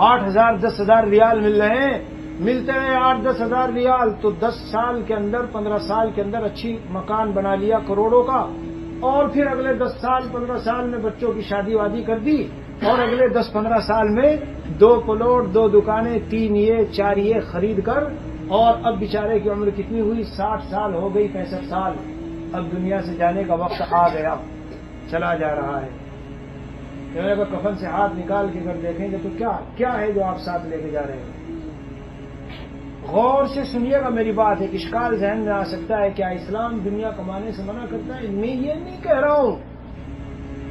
B: 8,000 10,000 ریال مل رہے ہیں، ملتے ہیں 8-10 ہزار ریال تو 10 سال کے اندر 15 سال کے اندر اچھی مکان بنا لیا کروڑوں کا، اور پھر اگلے 10 سال 15 سال میں بچوں کی شادی وادی کر دی، اور اگلے 10-15 سال میں 2 پلاٹ 2 دکانیں 3 یہ 4 یہ خرید کر، اور اب بیچارے کی عمر کتنی ہوئی؟ 60 سال ہو گئی، 65 سال، اب دنیا سے جانے کا وقت آ گیا، چلا جا رہا ہے۔ اگر کفن سے ہاتھ نکال کے اگر دیکھیں گے تو کیا ہے جو آپ ساتھ لے کے جا رہے ہیں؟ غور سے سنیے گا میری بات، ایک اشکال ذہن میں آ سکتا ہے، کیا اسلام دنیا کمانے سے منع کرتا ہے؟ میں یہ نہیں کہہ رہا ہوں،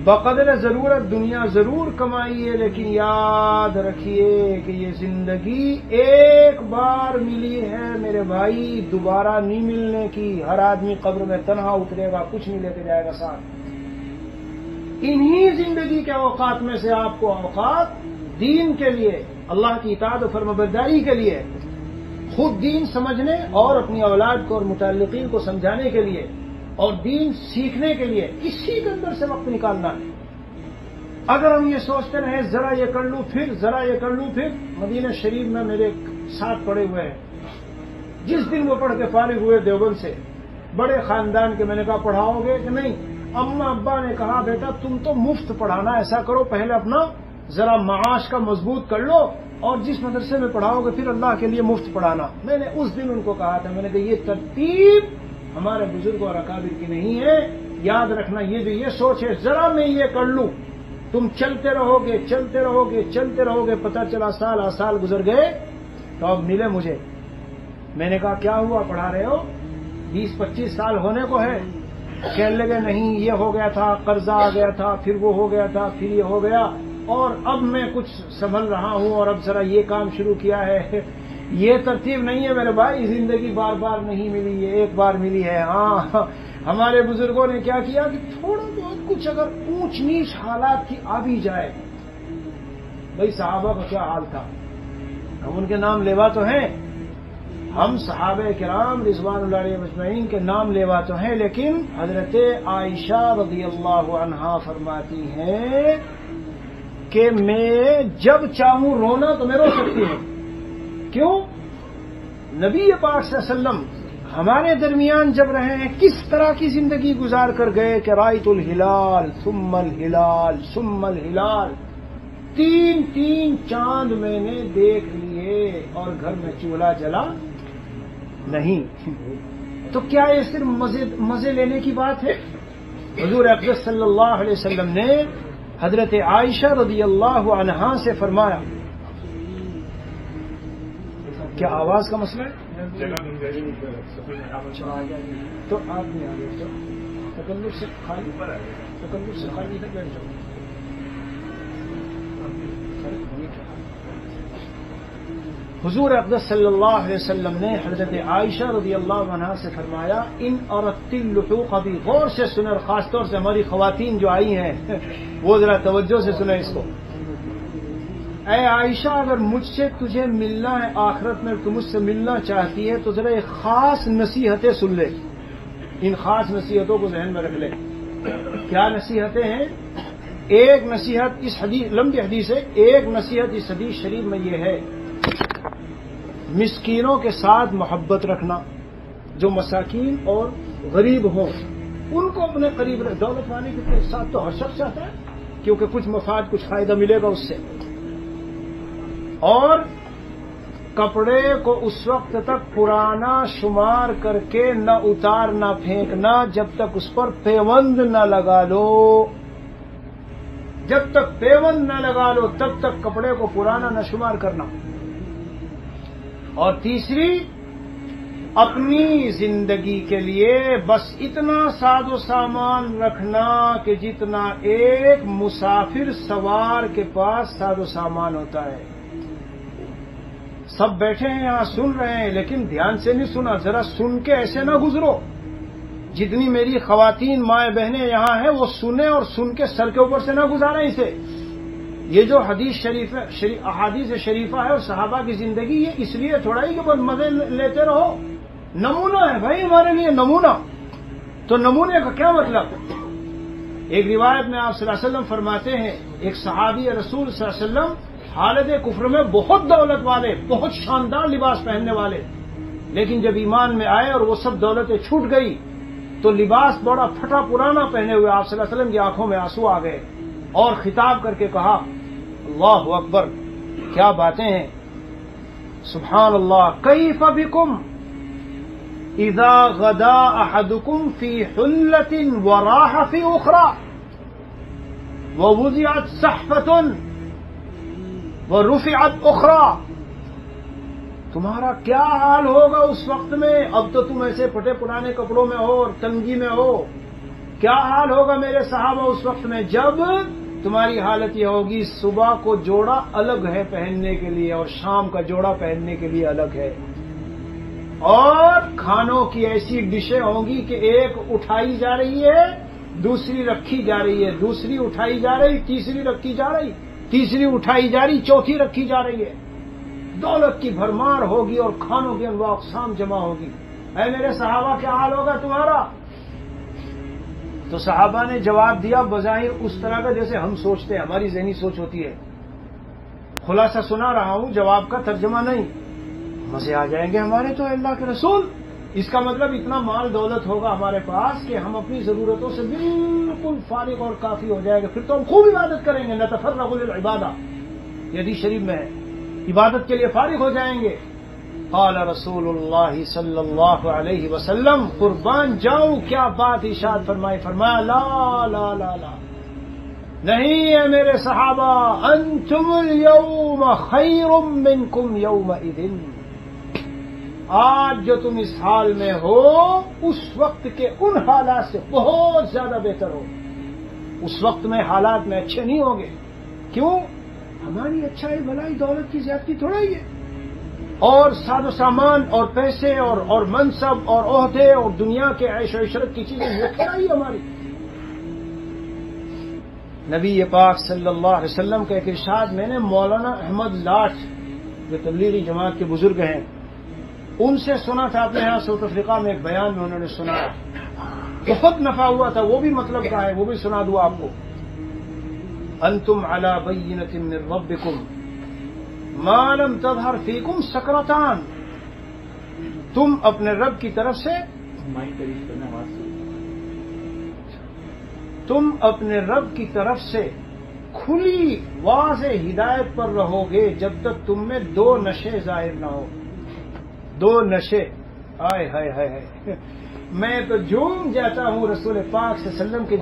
B: بقدر ضرورت دنیا ضرور کمائیے، لیکن یاد رکھیے کہ یہ زندگی ایک بار ملی ہے میرے بھائی، دوبارہ نہیں ملنے کی۔ ہر آدمی قبر میں تنہا اترے گا، کچھ نہیں لے کے جائے گا ساتھ۔ انہی زندگی کے اوقات میں سے آپ کو اوقات دین کے لیے، اللہ کی اطاعت و فرمانبرداری کے لیے، خود دین سمجھنے اور اپنی اولاد کو اور متعلقین کو سمجھانے کے لیے اور دین سیکھنے کے لیے اسی کے اندر سے وقت نکالنا ہے۔ اگر ہم یہ سوچتے رہیں ذرا یہ کر لوں پھر، ذرا یہ کر لوں پھر، مدینہ شریف میں میرے ساتھ پڑے ہوئے ہیں، جس دن وہ پڑھ کے فارغ ہوئے دیوبند سے، بڑے خاندان کے، میں نے کہا پڑھاؤ گے کہ نہیں؟ اماں ابا نے کہا بیٹا تم تو مفت پڑھانا، ایسا کرو پہلے اپنا ذرا معاش کا مضبوط کر لو اور جس مدرسے میں پڑھاؤ گے پھر اللہ کے لیے مفت پڑھانا۔ میں نے اس دن ان کو کہا تھا، میں نے کہا یہ ترتیب ہمارے بزرگوں اور اکابر کی نہیں ہے، یاد رکھنا یہ جو یہ سوچ ہے ذرا میں یہ کر لوں، تم چلتے رہو گے چلتے رہو گے چلتے رہو گے، پتہ چلا سال گزر گئے تو اب ملے مجھے۔ میں نے کہا کیا ہوا پڑھا رہے ہو؟ 20-25 سال ہونے کو ہے۔ کہنے لگے نہیں یہ ہو گیا تھا، قرضہ آ گیا تھا، پھر وہ ہو گیا تھا، پھر یہ ہو گیا، اور اب میں کچھ سنبھل رہا ہوں اور اب ذرا یہ کام شروع کیا ہے۔ یہ ترتیب نہیں ہے میرے بھائی، زندگی بار بار نہیں ملی، یہ ایک بار ملی ہے۔ ہاں ہمارے بزرگوں نے کیا کیا کہ تھوڑا بہت کچھ اگر اونچ نیچ حالات کی آ بھی جائے، بھائی صحابہ کا کیا حال تھا، ہم ان کے نام لیوا تو ہیں، ہم صحابہ کرام رضوان اللہ علیہ مجمعین کے نام لیوا تو ہیں، لیکن حضرت عائشہ رضی اللہ عنہا فرماتی ہیں کہ میں جب چاہوں رونا تو میں رو سکتی ہوں۔ کیوں؟ نبی پاک صلی اللہ علیہ وسلم ہمارے درمیان جب رہے ہیں کس طرح کی زندگی گزار کر گئے کہ رأیت الہلال ثم الہلال ثم الہلال، 3 چاند میں نے دیکھ لیے اور گھر میں چولہا جلا نہیں۔ تو کیا یہ صرف مزے لینے کی بات ہے؟ حضور اقدس صلی اللہ علیہ وسلم نے حضرت عائشہ رضی اللہ عنہا سے فرمایا، کیا آواز کا مسئلہ ہے؟ تو آپ نہیں آ گئے، تکلف سے خالی ادھر بیٹھ جاؤ۔ حضور اقدس صلی اللہ علیہ وسلم نے حضرت عائشہ رضی اللہ عنہا سے فرمایا، ان اردت اللحوق، ابھی غور سے سنیں، اور خاص طور سے ہماری خواتین جو آئی ہیں وہ ذرا توجہ سے سنیں اس کو۔ اے عائشہ، اگر مجھ سے تجھے ملنا ہے آخرت میں، تو مجھ سے ملنا چاہتی ہے تو ذرا ایک خاص نصیحتیں سن لے، ان خاص نصیحتوں کو ذہن میں رکھ لے۔ کیا نصیحتیں ہیں؟ ایک نصیحت اس حدیث، لمبی حدیث ہے، ایک نصیحت اس حدیث شریف میں یہ ہے، مسکینوں کے ساتھ محبت رکھنا، جو مساکین اور غریب ہوں ان کو اپنے قریب رکھ۔ دولت والے کے ساتھ تو ہر شخص چاہتا ہے کیونکہ کچھ مفاد، کچھ فائدہ ملے گا اس سے، اور کپڑے کو اس وقت تک پرانا شمار کر کے نہ اتار نہ پھینکنا جب تک اس پر پیوند نہ لگا لو، جب تک پیوند نہ لگا لو تب تک کپڑے کو پرانا نہ شمار کرنا۔ اور تیسری، اپنی زندگی کے لیے بس اتنا ساز و سامان رکھنا کہ جتنا ایک مسافر سوار کے پاس ساز و سامان ہوتا ہے۔ سب بیٹھے ہیں یہاں سن رہے ہیں لیکن دھیان سے نہیں سنا، ذرا سن کے ایسے نہ گزرو۔ جتنی میری خواتین مائیں بہنیں یہاں ہیں وہ سنیں اور سن کے سر کے اوپر سے نہ گزاریں اسے۔ یہ جو حدیث شریف احادیث شریفہ ہے اور صحابہ کی زندگی، یہ اس لیے تھوڑا ہی کہ بس مزے لیتے رہو، نمونہ ہے بھائی ہمارے لیے، نمونہ۔ تو نمونے کا کیا مطلب؟ ایک روایت میں آپ صلی اللہ علیہ وسلم فرماتے ہیں، ایک صحابی رسول صلی اللہ علیہ وسلم حالت کفر میں بہت دولت والے، بہت شاندار لباس پہننے والے، لیکن جب ایمان میں آئے اور وہ سب دولتیں چھوٹ گئی تو لباس بڑا پھٹا پرانا پہنے ہوئے آپ صلی اللہ علیہ وسلم کی آنکھوں میں آنسو آ گئے اور خطاب کر کے کہا، اللہ اکبر، کیا باتیں ہیں، سبحان اللہ، کیف بکم اذا غدا احدکم فی حلۃ وراح فی اخرى ووضعت صحفۃ ورفعت اخرى، تمہارا کیا حال ہوگا اس وقت میں؟ اب تو تم ایسے پھٹے پرانے کپڑوں میں ہو اور تنگی میں ہو، کیا حال ہوگا میرے صحابہ اس وقت میں جب تمہاری حالت یہ ہوگی صبح کو جوڑا الگ ہے پہننے کے لیے اور شام کا جوڑا پہننے کے لیے الگ ہے، اور کھانوں کی ایسی ڈشیں ہوں گی کہ ایک اٹھائی جا رہی ہے، دوسری رکھی جا رہی ہے، دوسری اٹھائی جا رہی، تیسری رکھی جا رہی، تیسری اٹھائی جا رہی، چوتھی رکھی جا رہی ہے۔ دولت کی بھرمار ہوگی اور کھانوں کی انواع اقسام جمع ہوگی۔ اے میرے صحابہ کیا حال ہوگا تمہارا؟ تو صحابہ نے جواب دیا بظاہر اس طرح کا جیسے ہم سوچتے ہیں، ہماری ذہنی سوچ ہوتی ہے۔ خلاصہ سنا رہا ہوں، جواب کا ترجمہ نہیں۔ مزے آ جائیں گے ہمارے تو اللہ کے رسول، اس کا مطلب اتنا مال دولت ہوگا ہمارے پاس کہ ہم اپنی ضرورتوں سے بالکل فارغ اور کافی ہو جائے گا، پھر تو ہم خوب عبادت کریں گے۔ نتفرغ للعبادہ، یہ حدیث شریف میں ہے، عبادت کے لیے فارغ ہو جائیں گے۔ قال رسول اللہ صلی اللہ علیہ وسلم، قربان جاؤں کیا بات ارشاد فرمائی، فرمایا لا لا لا لا، نہیں ہے میرے صحابہ، انتم اليوم خیر منکم یومئذ، آج جو تم اس حال میں ہو اس وقت کے ان حالات سے بہت زیادہ بہتر ہو۔ اس وقت میں حالات میں اچھے نہیں ہوں گے، کیوں؟ ہماری اچھائی بھلائی دولت کی زیادتی تھوڑا ہی ہے، اور ساز و سامان اور پیسے اور منصب اور عہدے اور دنیا کے عیش و عشرت کی چیزیں یہ تھوڑا ہی ہماری۔ نبی پاک صلی اللہ علیہ وسلم کا ایک ارشاد میں نے مولانا احمد لاٹ جو تبلیغی جماعت کے بزرگ ہیں ان سے سنا تھا، اپنے یہاں ساؤتھ افریقہ میں ایک بیان میں انہوں نے سنا، بہت نفع ہوا تھا، وہ بھی مطلب کا ہے، وہ بھی سنا دوں آپ کو۔ انتم علی بینۃ من ربکم ما لم تظہر فیکم سکرتان، تم اپنے رب کی طرف سے تم اپنے رب کی طرف سے کھلی واضح ہدایت پر رہو گے جب تک تم میں دو نشے ظاہر نہ ہو۔ دو نشے، آئے ہائے ہائے، میں تو جھوم جاتا ہوں رسول پاک صلی اللہ علیہ وسلم کے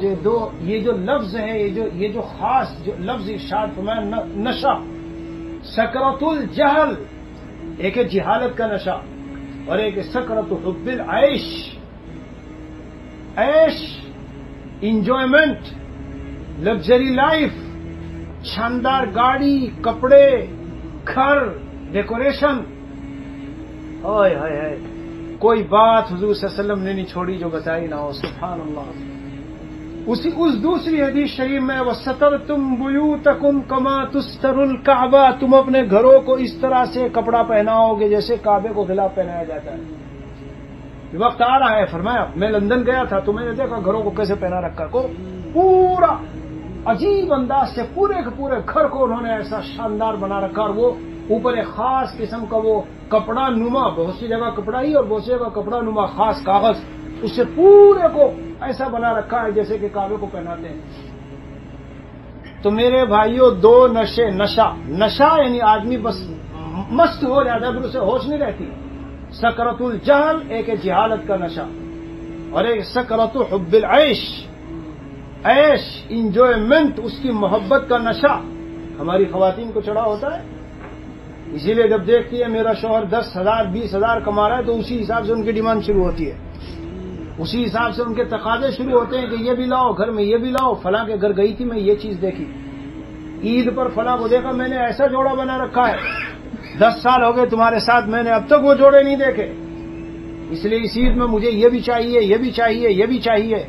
B: یہ جو لفظ ہے، یہ جو خاص جو لفظ ارشاد فرمایا، نشہ، سکرت الجہل، ایک ہے جہالت کا نشہ اور ایک ہے سکرت حب العیش، عیش، انجوائمنٹ، لگژری لائف، شاندار گاڑی، کپڑے، گھر، ڈیکوریشن، ہائے ہائے ہائے، کوئی بات حضور صلی اللہ علیہ وسلم نے نہیں چھوڑی جو بتائی نہ ہو، سبحان اللہ۔ اس دوسری حدیث شریف میں وَسَتَرْتُمْ بُيُوتَكُمْ كَمَا تُسْتَرُ الْكَعْبَةَ، تم اپنے گھروں کو اس طرح سے کپڑا پہناؤ گے جیسے کعبے کو غلاف پہنایا جاتا ہے۔ یہ وقت آ رہا ہے، فرمایا میں لندن گیا تھا تو میں نے دیکھا گھروں کو کیسے پہنا رکھا، کو پورا عجیب انداز سے پورے کے پورے گھر کو انہوں نے ایسا شاندار بنا رکھا، اور وہ اوپر ایک خاص قسم کا وہ کپڑا نما، بہت سی جگہ کپڑا ہی اور بہت سی جگہ کپڑا نما خاص کاغذ، اس سے پورے کو ایسا بنا رکھا ہے جیسے کہ کعبے کو پہناتے ہیں۔ تو میرے بھائیوں، دو نشے، نشہ یعنی آدمی بس مست ہو جاتا ہے، پھر اسے ہوش نہیں رہتی۔ سکرت الجہل ایک ہے جہالت کا نشہ، اور ایک سکرت حب العیش، عیش، انجوائمنٹ، اس کی محبت کا نشہ ہماری خواتین کو چڑھا ہوتا ہے۔ اسی لیے جب دیکھتی ہے میرا شوہر 10,000 20,000 کما رہا ہے تو اسی حساب سے ان کی ڈیمانڈ شروع ہوتی ہے، اسی حساب سے ان کے تقاضے شروع ہوتے ہیں کہ یہ بھی لاؤ، گھر میں یہ بھی لاؤ، فلاں کے گھر گئی تھی میں یہ چیز دیکھی، عید پر فلاں کو دیکھا میں نے ایسا جوڑا بنا رکھا ہے، 10 سال ہو گئے تمہارے ساتھ میں نے اب تک وہ جوڑے نہیں دیکھے، اس لیے اس عید میں مجھے یہ بھی چاہیے، یہ بھی چاہیے، یہ بھی چاہیے۔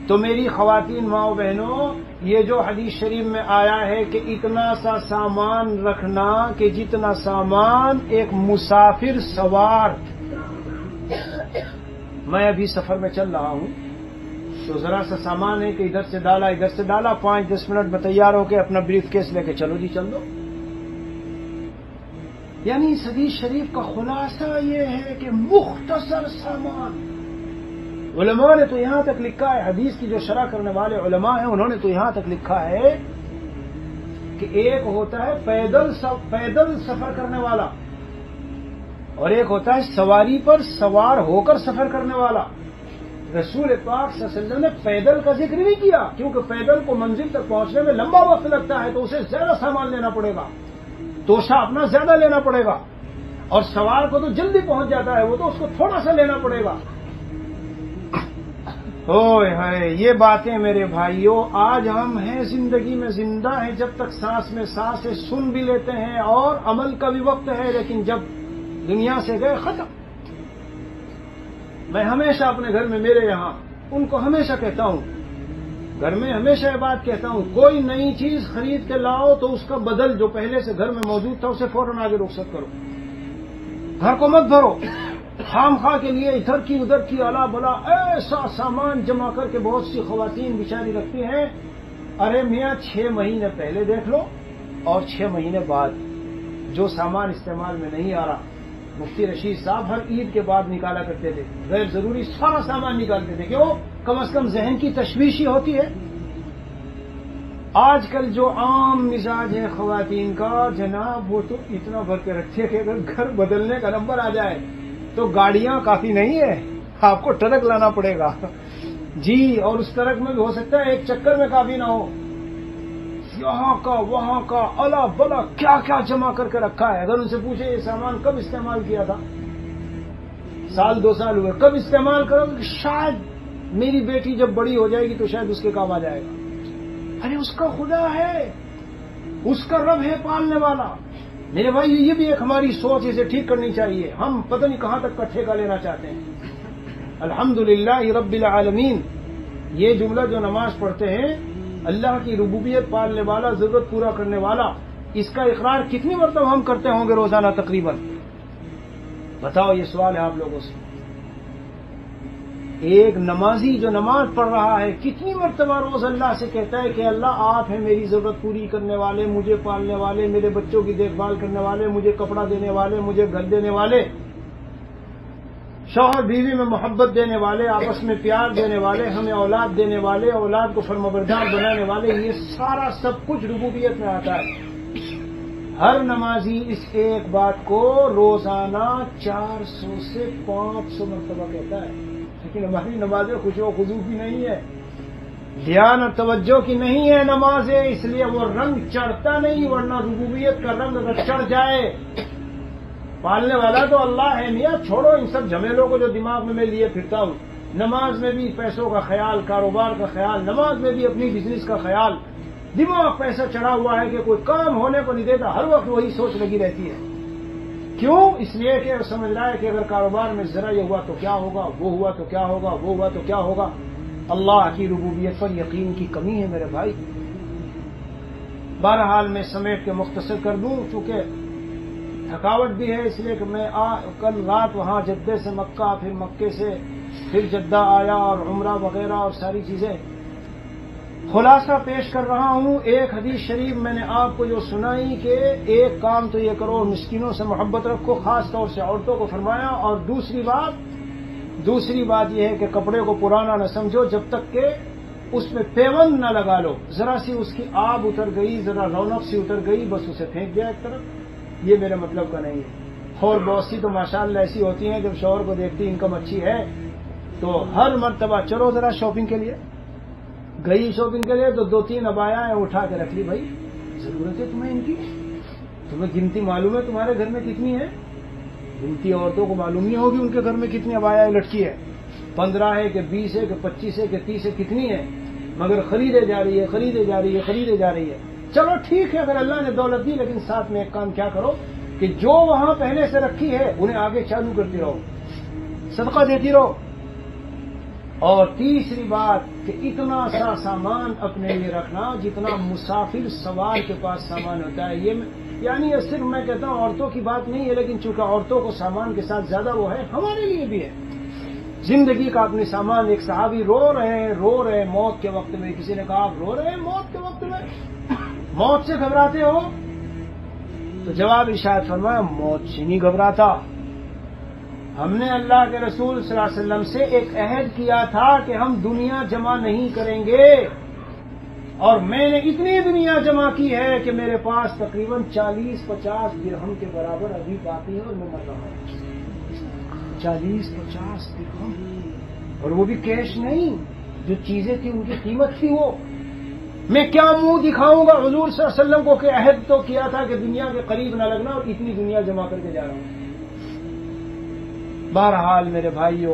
B: تو میری خواتین ماؤں بہنوں، یہ جو حدیث شریف میں آیا ہے کہ اتنا سا سامان رکھنا کہ جتنا سامان ایک مسافر سوار، میں ابھی سفر میں چل رہا ہوں تو ذرا سا سامان ہے کہ ادھر سے ڈالا 5-10 منٹ میں تیار ہو کے اپنا بریف کیس لے کے چلو جی چل دو۔ یعنی اس حدیث شریف کا خلاصہ یہ ہے کہ مختصر سامان، علماء نے تو یہاں تک لکھا ہے، حدیث کی جو شرح کرنے والے علماء ہیں انہوں نے تو یہاں تک لکھا ہے کہ ایک ہوتا ہے پیدل سفر کرنے والا اور ایک ہوتا ہے سواری پر سوار ہو کر سفر کرنے والا۔ رسول پاک صلی اللہ علیہ وسلم نے پیدل کا ذکر نہیں کیا، کیونکہ پیدل کو منزل تک پہنچنے میں لمبا وقت لگتا ہے تو اسے زیادہ سامان لینا پڑے گا، توشہ اپنا زیادہ لینا پڑے گا، اور سوار کو تو جلدی پہنچ جاتا ہے وہ تو اس کو تھوڑا سا لینا پڑے گا۔ اوئے ہے یہ باتیں میرے بھائیوں، آج ہم ہیں زندگی میں زندہ ہیں، جب تک سانس میں سانس ہے سن بھی لیتے ہیں اور عمل کا بھی وقت ہے، لیکن جب دنیا سے گئے ختم۔ میں ہمیشہ اپنے گھر میں، میرے یہاں ان کو ہمیشہ کہتا ہوں، گھر میں ہمیشہ یہ بات کہتا ہوں، کوئی نئی چیز خرید کے لاؤ تو اس کا بدل جو پہلے سے گھر میں موجود تھا اسے فوراً آگے رخصت کرو، گھر کو مت بھرو۔ خام خواہ کے لیے ادھر کی ادھر کی الا بلا ایسا سامان جمع کر کے بہت سی خواتین بیچاری رکھتی ہیں۔ ارے میاں 6 مہینے پہلے دیکھ لو اور 6 مہینے بعد جو سامان استعمال میں نہیں آ رہا، مفتی رشید صاحب ہر عید کے بعد نکالا کرتے تھے، غیر ضروری سارا سامان نکالتے تھے، کیوں؟ کم از کم ذہن کی تشویش ہی ہوتی ہے۔ آج کل جو عام مزاج ہے خواتین کا جناب، وہ تو اتنا بھر کے رکھتے کہ اگر گھر بدلنے کا نمبر آ جائے تو گاڑیاں کافی نہیں ہے، آپ کو ٹرک لانا پڑے گا جی، اور اس ٹرک میں بھی ہو سکتا ہے ایک چکر میں کافی نہ ہو، یہاں کا وہاں کا الا بلا کیا کیا جمع کر کے رکھا ہے۔ اگر ان سے پوچھے یہ سامان کب استعمال کیا تھا، 1 2 سال ہوئے، کب استعمال کرو، شاید میری بیٹی جب بڑی ہو جائے گی تو شاید اس کے کام آ جائے گا۔ ارے اس کا خدا ہے، اس کا رب ہے پالنے والا۔ میرے بھائی یہ بھی ایک ہماری سوچ، اسے ٹھیک کرنی چاہیے۔ ہم پتہ نہیں کہاں تک کا ٹھیکہ لینا چاہتے ہیں۔ الحمدللہ رب العالمین، یہ جملہ جو نماز پڑھتے ہیں، اللہ کی ربوبیت پالنے والا، ضرورت پورا کرنے والا، اس کا اقرار کتنی مرتبہ ہم کرتے ہوں گے روزانہ تقریباً؟ بتاؤ، یہ سوال ہے آپ لوگوں سے۔ ایک نمازی جو نماز پڑھ رہا ہے کتنی مرتبہ روز اللہ سے کہتا ہے کہ اللہ آپ ہیں میری ضرورت پوری کرنے والے، مجھے پالنے والے، میرے بچوں کی دیکھ بھال کرنے والے، مجھے کپڑا دینے والے، مجھے گھر دینے والے، شوہر بیوی میں محبت دینے والے، آپس میں پیار دینے والے، ہمیں اولاد دینے والے، اولاد کو فرمانبردار بنانے والے، یہ سارا سب کچھ ربوبیت میں آتا ہے۔ ہر نمازی اس ایک بات کو روزانہ 400 سے 500 مرتبہ کہتا ہے، لیکن ہماری نمازیں خوشو و خضوع کی نہیں ہے، دھیان اور توجہ کی نہیں ہے نمازیں، اس لیے وہ رنگ چڑھتا نہیں، ورنہ ربوبیت کا رنگ اگر چڑھ جائے، پالنے والا تو اللہ ہے میاں، چھوڑو ان سب جھمیلوں کو جو دماغ میں لیے پھرتا ہوں۔ نماز میں بھی پیسوں کا خیال، کاروبار کا خیال، نماز میں بھی اپنی بزنس کا خیال، دماغ پیسہ چڑھا ہوا ہے کہ کوئی کام ہونے کو نہیں دیتا، ہر وقت وہی سوچ لگی رہتی ہے۔ کیوں؟ اس لیے کہ سمجھ رہا ہے کہ اگر کاروبار میں ذرا یہ ہوا تو کیا ہوگا، وہ ہوا تو کیا ہوگا، وہ ہوا تو کیا ہوگا۔ اللہ کی ربوبیت پر یقین کی کمی ہے میرے بھائی۔ بہرحال میں سمیٹ کے مختصر کر دوں، چونکہ تھکاوٹ بھی ہے، اس لیے کہ میں کل رات وہاں جدہ سے مکہ، پھر مکے سے پھر جدہ آیا، اور عمرہ وغیرہ اور ساری چیزیں۔ خلاصہ پیش کر رہا ہوں، ایک حدیث شریف میں نے آپ کو جو سنائی کہ ایک کام تو یہ کرو، مسکینوں سے محبت رکھو، خاص طور سے عورتوں کو فرمایا، اور دوسری بات یہ ہے کہ کپڑے کو پرانا نہ سمجھو جب تک کہ اس میں پیوند نہ لگا لو، ذرا سی اس کی آب اتر گئی، ذرا رونق سی اتر گئی، بس اسے پھینک دیا ایک طرف، یہ میرے مطلب کا نہیں ہے۔ اور بہت سی تو ماشاءاللہ ایسی ہوتی ہیں جب شوہر کو دیکھتی انکم اچھی ہے تو ہر مرتبہ چلو ذرا شاپنگ کے لیے، گئی شاپنگ کے لیے تو 2-3 عبایا اٹھا کے رکھ لی، بھائی ضرورت ہے تمہیں ان کی، تمہیں گنتی معلوم ہے تمہارے گھر میں کتنی ہے؟ گنتی عورتوں کو معلوم نہیں ہوگی ان کے گھر میں کتنی عبایا لٹکی ہے، 15 ہے کہ 20 ہے کہ 25 ہے کہ 30 ہے، کتنی ہے، مگر خریدے جا رہی ہے، خریدے جا رہی ہے، خریدے جا رہی ہے۔ چلو ٹھیک ہے اگر اللہ نے دولت دی، لیکن ساتھ میں ایک کام کیا کرو کہ جو وہاں پہلے سے رکھی ہے انہیں آگے چالو کرتی رہو، صدقہ دیتی رہو۔ اور تیسری بات کہ اتنا سا سامان اپنے لیے رکھنا جتنا مسافر سوار کے پاس سامان ہوتا ہے، یعنی یہ صرف میں کہتا ہوں عورتوں کی بات نہیں ہے، لیکن چونکہ عورتوں کو سامان کے ساتھ زیادہ وہ ہے، ہمارے لیے بھی ہے زندگی کا اپنے سامان۔ ایک صحابی رو رہے ہیں موت کے وقت میں، کسی نے کہا آپ رو رہے ہیں موت کے وقت میں، موت سے گھبراتے ہو؟ تو جواب ارشاد فرمایا موت سے نہیں گھبراتا، ہم نے اللہ کے رسول صلی اللہ علیہ وسلم سے ایک عہد کیا تھا کہ ہم دنیا جمع نہیں کریں گے، اور میں نے اتنی دنیا جمع کی ہے کہ میرے پاس تقریباً 40-50 درہم کے برابر ابھی باقی ہے، اور میں مر رہا ہوں۔ 40-50 درہم، اور وہ بھی کیش نہیں، جو چیزیں تھیں ان کی قیمت تھی وہ۔ میں کیا منہ دکھاؤں گا حضور صلی اللہ علیہ وسلم کو کہ عہد تو کیا تھا کہ دنیا کے قریب نہ لگنا، اور اتنی دنیا جمع کر کے جا رہا ہوں۔ بہرحال میرے بھائیوں،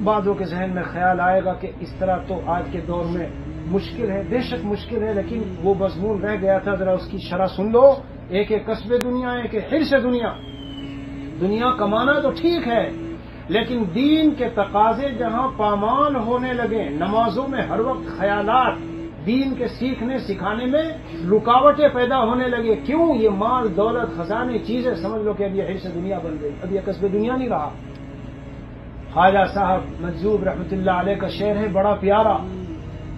B: بعضوں کے ذہن میں خیال آئے گا کہ اس طرح تو آج کے دور میں مشکل ہے، بے شک مشکل ہے، لیکن وہ مضمون رہ گیا تھا، ذرا اس کی شرح سن لو۔ ایک ہے کسب دنیا، ایک ہے حرص دنیا۔ دنیا کمانا تو ٹھیک ہے، لیکن دین کے تقاضے جہاں پامال ہونے لگے، نمازوں میں ہر وقت خیالات، دین کے سیکھنے سکھانے میں رکاوٹیں پیدا ہونے لگے، کیوں؟ یہ مال دولت خزانے چیزیں، سمجھ لو کہ اب یہ حرص دنیا بن گئی، اب یہ کسب دنیا نہیں رہا۔ خواجہ صاحب مجذوب رحمۃ اللہ علیہ کا شعر ہے بڑا پیارا،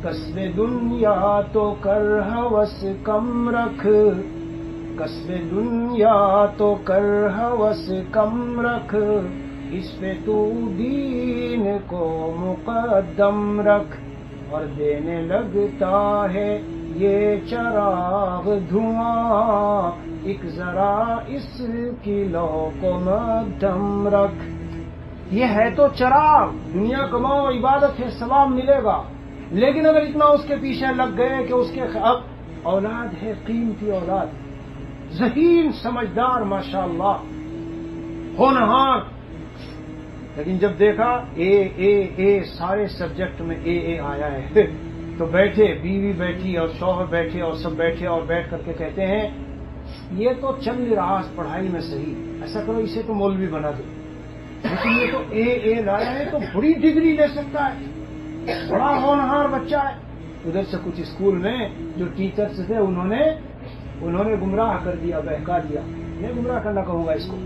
B: کسب دنیا تو کر ہوس کم رکھ، کسب دنیا تو کر ہوس کم رکھ، اس پہ تو دین کو مقدم رکھ، اور دینے لگتا ہے یہ چراغ دھواں، ایک ذرا اس کی لو کو مدھم رکھ۔ یہ ہے تو چراغ، دنیا کماؤ، عبادت ہے، ثواب ملے گا، لیکن اگر اتنا اس کے پیچھے لگ گئے کہ اس کے اب اولاد ہے، قیمتی اولاد، ذہین سمجھدار ماشاءاللہ، ہونہار، لیکن جب دیکھا اے سارے سبجیکٹ میں اے آیا ہے تو بیٹھے، بیوی بیٹھی اور شوہر بیٹھے اور سب بیٹھے، اور بیٹھ کر کے کہتے ہیں یہ تو چل نہیں رہا پڑھائی میں صحیح، ایسا کرو اسے تو مولوی بنا دو، لیکن یہ تو اے لایا ہے تو بڑی ڈگری لے سکتا ہے، بڑا ہونہار بچہ ہے۔ ادھر سے کچھ اسکول میں جو ٹیچرز تھے انہوں نے گمراہ کر دیا، بہکا دیا، میں گمراہ کرنا کہوں گا اس کو۔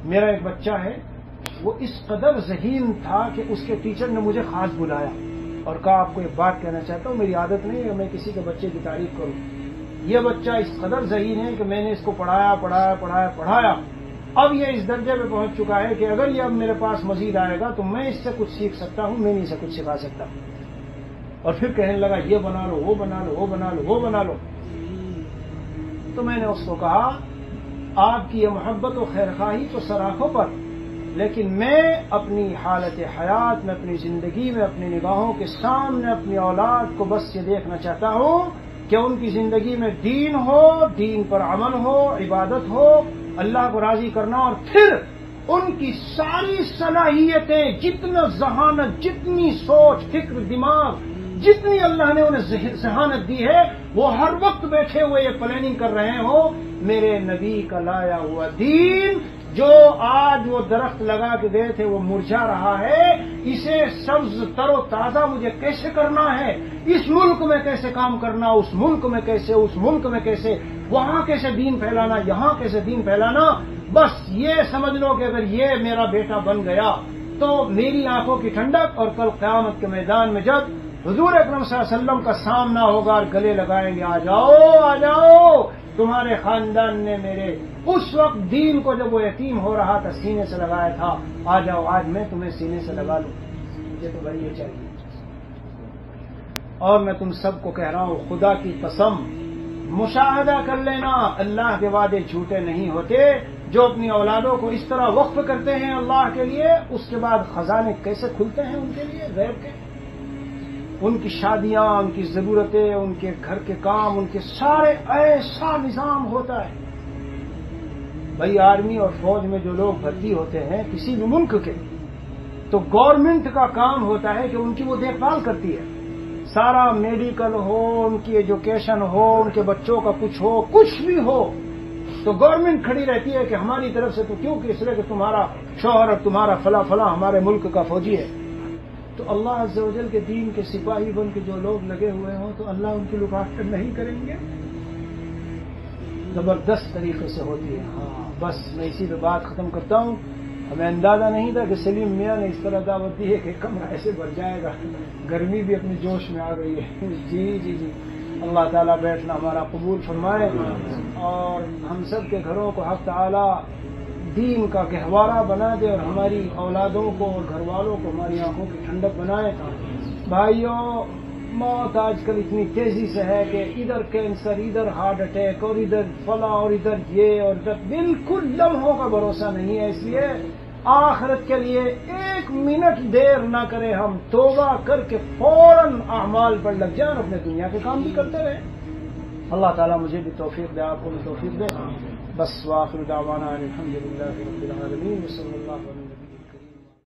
B: میرا ایک بچہ ہے، وہ اس قدر ذہین تھا کہ اس کے ٹیچر نے مجھے خاص بلایا اور کہا آپ کو ایک بات کہنا چاہتا ہوں، میری عادت نہیں ہے میں کسی کے بچے کی تعریف کروں، یہ بچہ اس قدر ذہین ہے کہ میں نے اس کو پڑھایا، اب یہ اس درجے پہ پہنچ چکا ہے کہ اگر یہ اب میرے پاس مزید آئے گا تو میں اس سے کچھ سیکھ سکتا ہوں، میں نہیں اسے کچھ سکھا سکتا۔ اور پھر کہنے لگا یہ بنا لو، وہ بنا لو، وہ بنا لو، وہ بنا لو۔ تو میں نے اس کو کہا آپ کی یہ محبت و خیرخواہی تو سراخوں پر، لیکن میں اپنی حالت حیات میں، اپنی زندگی میں، اپنی نگاہوں کے سامنے اپنی اولاد کو بس یہ دیکھنا چاہتا ہوں کہ ان کی زندگی میں دین ہو، دین پر عمل ہو، عبادت ہو، اللہ کو راضی کرنا، اور پھر ان کی ساری صلاحیتیں، جتنا ذہانت، جتنی سوچ، فکر، دماغ، جتنی اللہ نے انہیں ذہانت دی ہے، وہ ہر وقت بیٹھے ہوئے یہ پلاننگ کر رہے ہوں میرے نبی کا لایا ہوا دین جو آج وہ درخت لگا کے گئے تھے وہ مرجھا رہا ہے، اسے سبز تر و تازہ مجھے کیسے کرنا ہے، اس ملک میں کیسے کام کرنا، اس ملک میں کیسے، اس ملک میں کیسے، وہاں کیسے دین پھیلانا، یہاں کیسے دین پھیلانا۔ بس یہ سمجھ لو کہ اگر یہ میرا بیٹا بن گیا تو میری آنکھوں کی ٹھنڈک، اور کل قیامت کے میدان میں جب حضور اکرم صلی اللہ علیہ وسلم کا سامنا ہوگا اور گلے لگائیں گے، آ جاؤ تمہارے خاندان نے میرے اس وقت دین کو جب وہ یتیم ہو رہا تھا سینے سے لگایا تھا، آ جاؤ آج میں تمہیں سینے سے لگا لوں، مجھے تو بھائی یہ چاہیے۔ اور میں تم سب کو کہہ رہا ہوں خدا کی قسم، مشاہدہ کر لینا، اللہ کے وعدے جھوٹے نہیں ہوتے۔ جو اپنی اولادوں کو اس طرح وقف کرتے ہیں اللہ کے لیے، اس کے بعد خزانے کیسے کھلتے ہیں ان کے لیے غیب کے، ان کی شادیاں، ان کی ضرورتیں، ان کے گھر کے کام، ان کے سارے ایسا نظام ہوتا ہے۔ بھائی آرمی اور فوج میں جو لوگ بھرتی ہوتے ہیں کسی بھی ملک کے، تو گورنمنٹ کا کام ہوتا ہے کہ ان کی وہ دیکھ بھال کرتی ہے، سارا میڈیکل ہو، ان کی ایجوکیشن ہو، ان کے بچوں کا کچھ ہو، کچھ بھی ہو، تو گورنمنٹ کھڑی رہتی ہے کہ ہماری طرف سے تو کیوں، کہ اس لیے کہ تمہارا شوہر اور تمہارا فلاں فلاں ہمارے ملک کا فوجی ہے۔ تو اللہ عز و جل کے دین کے سپاہی بن کے جو لوگ لگے ہوئے ہوں تو اللہ ان کی لک آفٹر نہیں کریں گے؟ زبردست طریقے سے ہوتی ہے۔ ہاں بس میں اسی پہ بات ختم کرتا ہوں۔ ہمیں اندازہ نہیں تھا کہ سلیم میاں نے اس طرح دعوت دی ہے کہ کمرہ ایسے بھر جائے گا، گرمی بھی اپنی جوش میں آ گئی ہے۔ جی اللہ تعالیٰ بیٹھنا ہمارا قبول فرمائے، اور ہم سب کے گھروں کو حق تعالیٰ دین کا گہوارہ بنا دے، اور ہماری اولادوں کو اور گھر والوں کو ہماری آنکھوں کی ٹھنڈک بنائے۔ بھائیوں، موت آج کل اتنی تیزی سے ہے کہ ادھر کینسر، ادھر ہارٹ اٹیک، اور ادھر فلاں، اور ادھر یہ اور ادھر، بالکل لمحوں کا بھروسہ نہیں ہے۔ اس لیے آخرت کے لیے ایک منٹ دیر نہ کریں، ہم توبہ کر کے فوراً اعمال پر لگ جائیں اور اپنے دنیا کے کام بھی کرتے رہیں۔ اللہ تعالیٰ مجھے بھی توفیق دے، آپ کو بھی توفیق دے۔ بس وآخر دعوانا الحمد للہ رب العالمین، صلی اللہ علیہ وسلم۔